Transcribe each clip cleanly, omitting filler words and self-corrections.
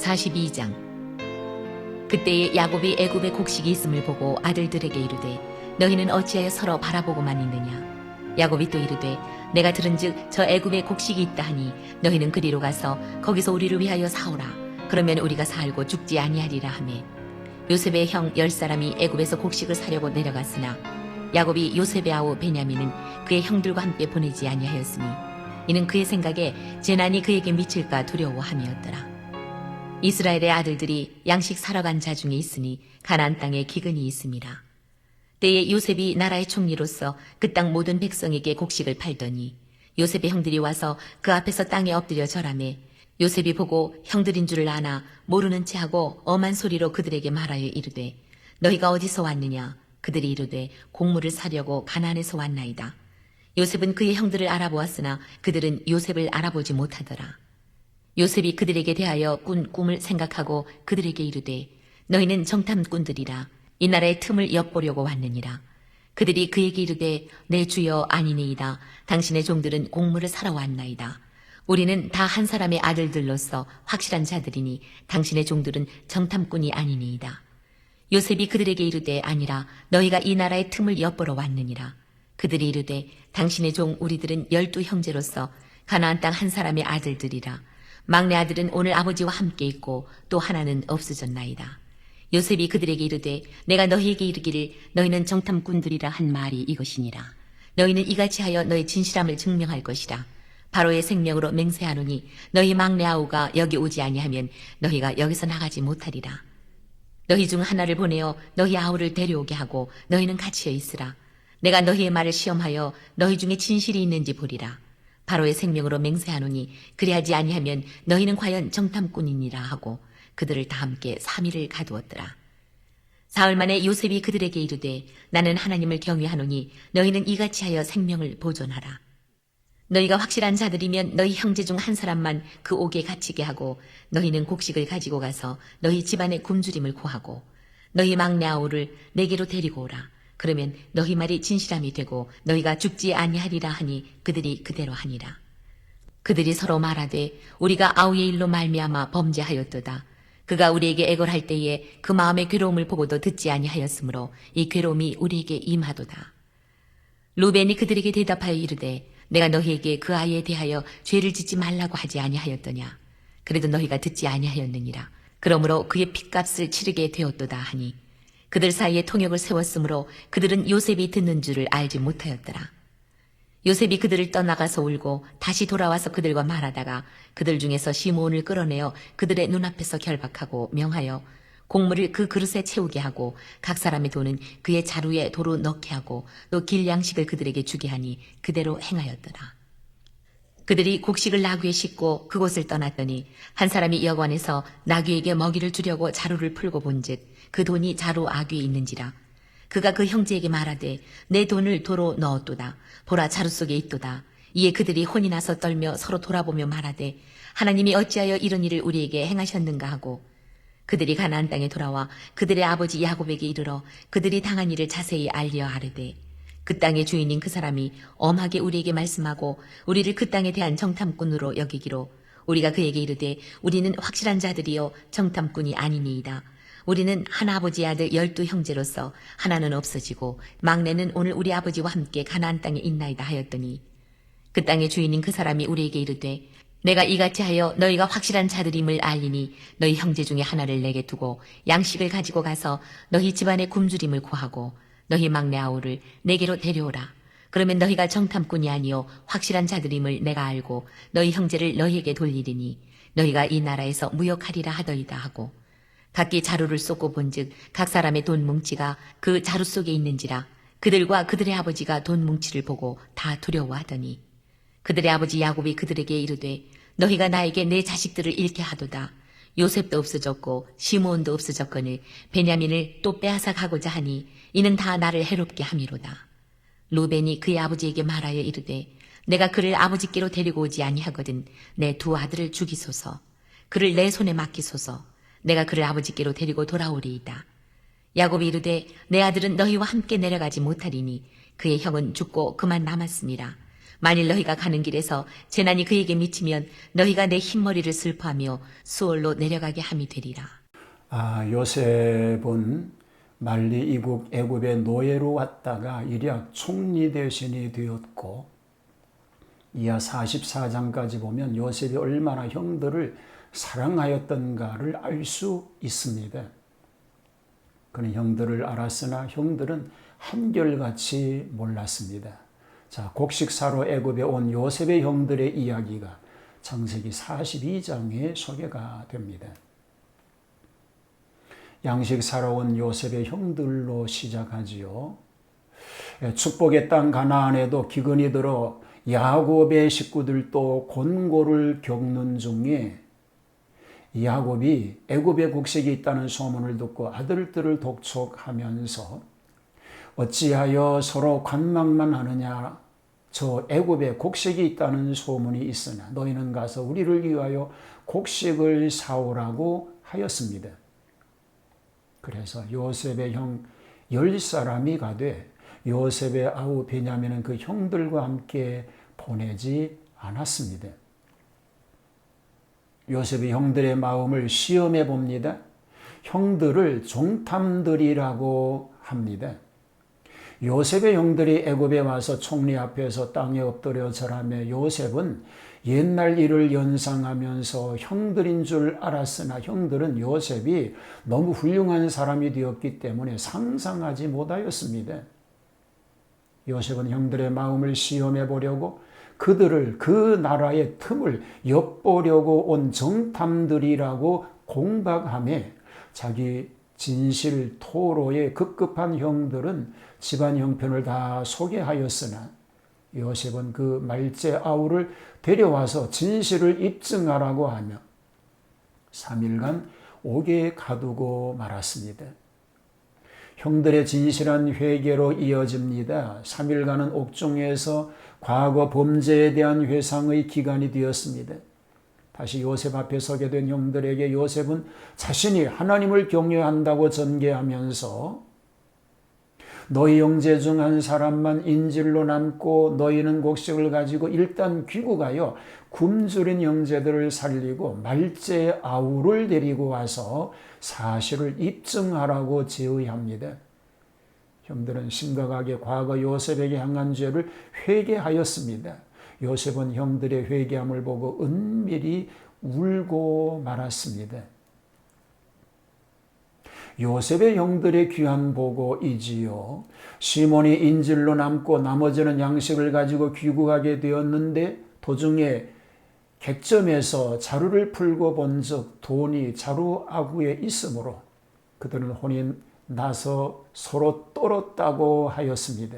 42장. 그때에 야곱이 애굽에 곡식이 있음을 보고 아들들에게 이르되 너희는 어찌하여 서로 바라보고만 있느냐. 야곱이 또 이르되 내가 들은즉 저 애굽에 곡식이 있다 하니 너희는 그리로 가서 거기서 우리를 위하여 사오라. 그러면 우리가 살고 죽지 아니하리라 하매 요셉의 형 10사람이 애굽에서 곡식을 사려고 내려갔으나 야곱이 요셉의 아우 베냐민은 그의 형들과 함께 보내지 아니하였으니 이는 그의 생각에 재난이 그에게 미칠까 두려워함이었더라. 이스라엘의 아들들이 양식 사러 간 자 중에 있으니 가나안 땅에 기근이 있음이라. 때에 요셉이 나라의 총리로서 그 땅 모든 백성에게 곡식을 팔더니 요셉의 형들이 와서 그 앞에서 땅에 엎드려 절하매 요셉이 보고 형들인 줄을 아나 모르는 채 하고 엄한 소리로 그들에게 말하여 이르되 너희가 어디서 왔느냐. 그들이 이르되 곡물을 사려고 가나안에서 왔나이다. 요셉은 그의 형들을 알아보았으나 그들은 요셉을 알아보지 못하더라. 요셉이 그들에게 대하여 꾼 꿈을 생각하고 그들에게 이르되 너희는 정탐꾼들이라. 이 나라의 틈을 엿보려고 왔느니라. 그들이 그에게 이르되 내 주여 아니니이다. 당신의 종들은 곡물을 사러 왔나이다. 우리는 다 한 사람의 아들들로서 확실한 자들이니 당신의 종들은 정탐꾼이 아니니이다. 요셉이 그들에게 이르되 아니라 너희가 이 나라의 틈을 엿보러 왔느니라. 그들이 이르되 당신의 종 우리들은 12 형제로서 가나안 땅 한 사람의 아들들이라. 막내 아들은 오늘 아버지와 함께 있고 또 하나는 없어졌나이다. 요셉이 그들에게 이르되 내가 너희에게 이르기를 너희는 정탐꾼들이라 한 말이 이것이니라. 너희는 이같이 하여 너희 진실함을 증명할 것이라. 바로의 생명으로 맹세하노니 너희 막내 아우가 여기 오지 아니하면 너희가 여기서 나가지 못하리라. 너희 중 하나를 보내어 너희 아우를 데려오게 하고 너희는 갇혀 있으라. 내가 너희의 말을 시험하여 너희 중에 진실이 있는지 보리라. 바로의 생명으로 맹세하노니 그리하지 아니하면 너희는 과연 정탐꾼이니라 하고 그들을 다 함께 3일을 가두었더라. 사흘 만에 요셉이 그들에게 이르되 나는 하나님을 경외하노니 너희는 이같이 하여 생명을 보존하라. 너희가 확실한 자들이면 너희 형제 중 한 사람만 그 옥에 갇히게 하고 너희는 곡식을 가지고 가서 너희 집안의 굶주림을 고하고 너희 막내 아우를 내게로 데리고 오라. 그러면 너희 말이 진실함이 되고 너희가 죽지 아니하리라 하니 그들이 그대로 하니라. 그들이 서로 말하되 우리가 아우의 일로 말미암아 범죄하였도다. 그가 우리에게 애걸할 때에 그 마음의 괴로움을 보고도 듣지 아니하였으므로 이 괴로움이 우리에게 임하도다. 루벤이 그들에게 대답하여 이르되 내가 너희에게 그 아이에 대하여 죄를 짓지 말라고 하지 아니하였더냐. 그래도 너희가 듣지 아니하였느니라. 그러므로 그의 핏값을 치르게 되었도다 하니 그들 사이에 통역을 세웠으므로 그들은 요셉이 듣는 줄을 알지 못하였더라. 요셉이 그들을 떠나가서 울고 다시 돌아와서 그들과 말하다가 그들 중에서 시므온을 끌어내어 그들의 눈앞에서 결박하고 명하여 곡물을 그 그릇에 채우게 하고 각 사람의 돈은 그의 자루에 도로 넣게 하고 또 길 양식을 그들에게 주게 하니 그대로 행하였더라. 그들이 곡식을 나귀에 싣고 그곳을 떠났더니 한 사람이 여관에서 나귀에게 먹이를 주려고 자루를 풀고 본즉 그 돈이 자루 아귀에 있는지라. 그가 그 형제에게 말하되 내 돈을 도로 넣었도다. 보라 자루 속에 있도다. 이에 그들이 혼이 나서 떨며 서로 돌아보며 말하되 하나님이 어찌하여 이런 일을 우리에게 행하셨는가 하고 그들이 가나안 땅에 돌아와 그들의 아버지 야곱에게 이르러 그들이 당한 일을 자세히 알려 아르되 그 땅의 주인인 그 사람이 엄하게 우리에게 말씀하고 우리를 그 땅에 대한 정탐꾼으로 여기기로 우리가 그에게 이르되 우리는 확실한 자들이요 정탐꾼이 아니니이다. 우리는 한 아버지 아들 12 형제로서 하나는 없어지고 막내는 오늘 우리 아버지와 함께 가나안 땅에 있나이다 하였더니 그 땅의 주인인 그 사람이 우리에게 이르되 내가 이같이 하여 너희가 확실한 자들임을 알리니 너희 형제 중에 하나를 내게 두고 양식을 가지고 가서 너희 집안의 굶주림을 구하고 너희 막내 아우를 내게로 데려오라. 그러면 너희가 정탐꾼이 아니요 확실한 자들임을 내가 알고 너희 형제를 너희에게 돌리리니 너희가 이 나라에서 무역하리라 하더이다 하고 각기 자루를 쏟고 본즉 각 사람의 돈 뭉치가 그 자루 속에 있는지라. 그들과 그들의 아버지가 돈 뭉치를 보고 다 두려워하더니 그들의 아버지 야곱이 그들에게 이르되 너희가 나에게 내 자식들을 잃게 하도다. 요셉도 없어졌고 시므온도 없어졌거늘 베냐민을 또 빼앗아 가고자 하니 이는 다 나를 해롭게 함이로다. 루벤이 그의 아버지에게 말하여 이르되 내가 그를 아버지께로 데리고 오지 아니하거든 내 2 아들을 죽이소서. 그를 내 손에 맡기소서. 내가 그를 아버지께로 데리고 돌아오리이다. 야곱이 이르되 내 아들은 너희와 함께 내려가지 못하리니 그의 형은 죽고 그만 남았음이라. 만일 너희가 가는 길에서 재난이 그에게 미치면 너희가 내 흰머리를 슬퍼하며 수월로 내려가게 함이 되리라. 요셉은 말리 이국 애굽의 노예로 왔다가 일약 총리 대신이 되었고, 이하 44장까지 보면 요셉이 얼마나 형들을 사랑하였던가를 알 수 있습니다. 그는 형들을 알았으나 형들은 한결같이 몰랐습니다. 자, 곡식사로 애굽에 온 요셉의 형들의 이야기가 창세기 42장에 소개가 됩니다. 양식 사러 온 요셉의 형들로 시작하지요. 축복의 땅 가나안에도 기근이 들어 야곱의 식구들도 곤고를 겪는 중에 야곱이 애굽에 곡식이 있다는 소문을 듣고 아들들을 독촉하면서 어찌하여 서로 관망만 하느냐, 저 애굽에 곡식이 있다는 소문이 있으나 너희는 가서 우리를 위하여 곡식을 사오라고 하였습니다. 그래서 요셉의 형 10사람이 가되 요셉의 아우 베냐민은 그 형들과 함께 보내지 않았습니다. 요셉이 형들의 마음을 시험해 봅니다. 형들을 종탐들이라고 합니다. 요셉의 형들이 애굽에 와서 총리 앞에서 땅에 엎드려 절하며 요셉은 옛날 일을 연상하면서 형들인 줄 알았으나 형들은 요셉이 너무 훌륭한 사람이 되었기 때문에 상상하지 못하였습니다. 요셉은 형들의 마음을 시험해 보려고 그들을 그 나라의 틈을 엿보려고 온 정탐들이라고 공박하며 자기 진실 토로에 급급한 형들은 집안 형편을 다 소개하였으나 요셉은 그 말제 아우를 데려와서 진실을 입증하라고 하며 3일간 옥에 가두고 말았습니다. 형들의 진실한 회개로 이어집니다. 3일간은 옥중에서 과거 범죄에 대한 회상의 기간이 되었습니다. 다시 요셉 앞에 서게 된 형들에게 요셉은 자신이 하나님을 경외한다고 전개하면서 너희 형제 중 한 사람만 인질로 남고 너희는 곡식을 가지고 일단 귀국하여 굶주린 형제들을 살리고 말제 아우를 데리고 와서 사실을 입증하라고 제의합니다. 형들은 심각하게 과거 요셉에게 향한 죄를 회개하였습니다. 요셉은 형들의 회개함을 보고 은밀히 울고 말았습니다. 요셉의 형들의 귀한 보고이지요. 시몬이 인질로 남고 나머지는 양식을 가지고 귀국하게 되었는데 도중에 객점에서 자루를 풀고 본즉 돈이 자루 아구에 있으므로 그들은 혼이 나서 서로 떨었다고 하였습니다.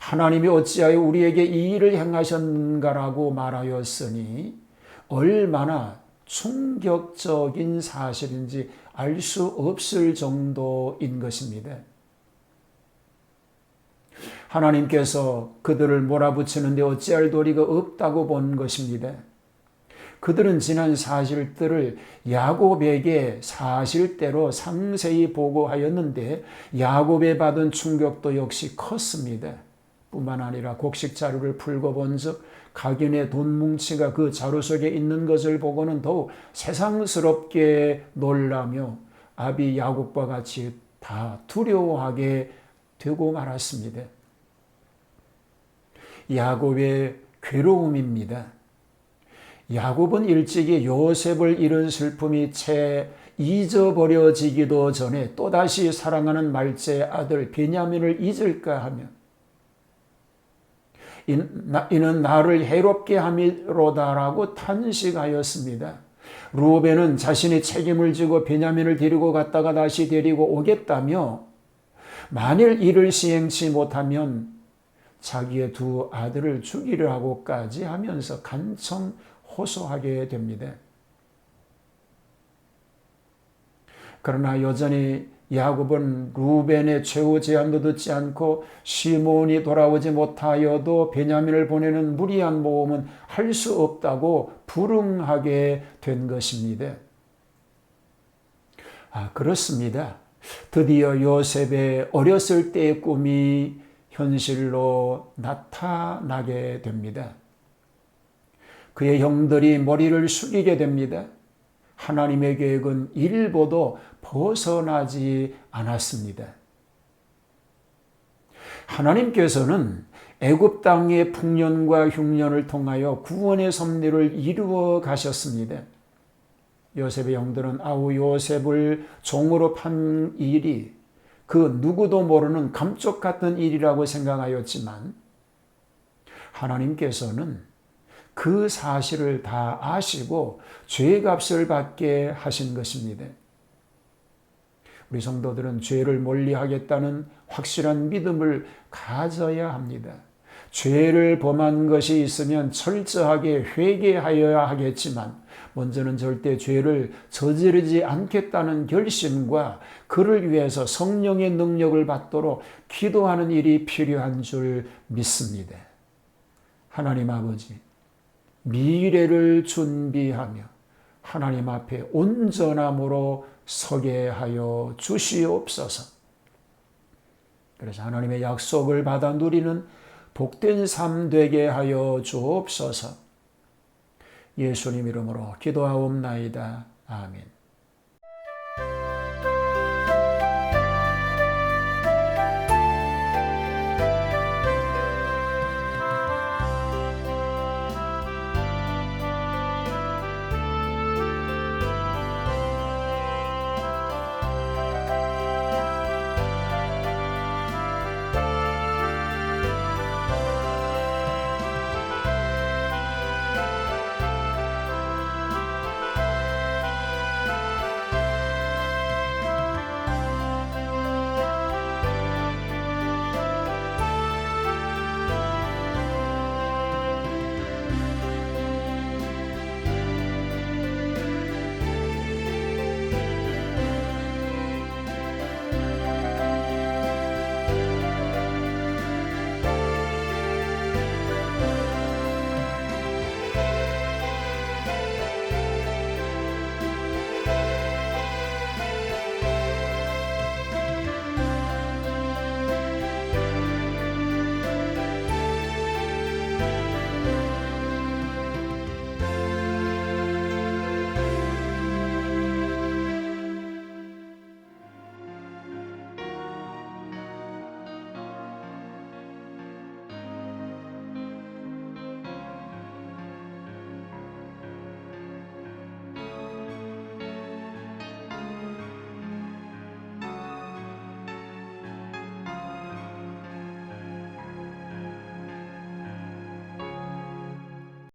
하나님이 어찌하여 우리에게 이 일을 행하셨는가라고 말하였으니 얼마나 충격적인 사실인지 알 수 없을 정도인 것입니다. 하나님께서 그들을 몰아붙이는데 어찌할 도리가 없다고 본 것입니다. 그들은 지난 사실들을 야곱에게 사실대로 상세히 보고하였는데 야곱에 받은 충격도 역시 컸습니다. 뿐만 아니라 곡식 자루를 풀고 본즉 각인의 돈 뭉치가 그 자루 속에 있는 것을 보고는 더욱 세상스럽게 놀라며 아비 야곱과 같이 다 두려워하게 되고 말았습니다. 야곱의 괴로움입니다. 야곱은 일찍이 요셉을 잃은 슬픔이 채 잊어버려지기도 전에 또다시 사랑하는 말제 아들 베냐민을 잊을까 하며 이는 나를 해롭게 함이로다라고 탄식하였습니다. 루벤은 자신이 책임을 지고 베냐민을 데리고 갔다가 다시 데리고 오겠다며 만일 이를 시행치 못하면 자기의 두 아들을 죽이려고까지 하면서 간청 호소하게 됩니다. 그러나 여전히 야곱은 루벤의 최후 제안도 듣지 않고 시몬이 돌아오지 못하여도 베냐민을 보내는 무리한 모험은 할 수 없다고 불응하게 된 것입니다. 그렇습니다. 드디어 요셉의 어렸을 때의 꿈이 현실로 나타나게 됩니다. 그의 형들이 머리를 숙이게 됩니다. 하나님의 계획은 일보도 벗어나지 않았습니다. 하나님께서는 애굽 땅의 풍년과 흉년을 통하여 구원의 섭리를 이루어 가셨습니다. 요셉의 형들은 아우 요셉을 종으로 판 일이 그 누구도 모르는 감쪽 같은 일이라고 생각하였지만 하나님께서는 그 사실을 다 아시고 죄값을 받게 하신 것입니다. 우리 성도들은 죄를 멀리하겠다는 확실한 믿음을 가져야 합니다. 죄를 범한 것이 있으면 철저하게 회개하여야 하겠지만 먼저는 절대 죄를 저지르지 않겠다는 결심과 그를 위해서 성령의 능력을 받도록 기도하는 일이 필요한 줄 믿습니다. 하나님 아버지, 미래를 준비하며 하나님 앞에 온전함으로 서게 하여 주시옵소서. 그래서 하나님의 약속을 받아 누리는 복된 삶 되게 하여 주옵소서. 예수님 이름으로 기도하옵나이다. 아멘.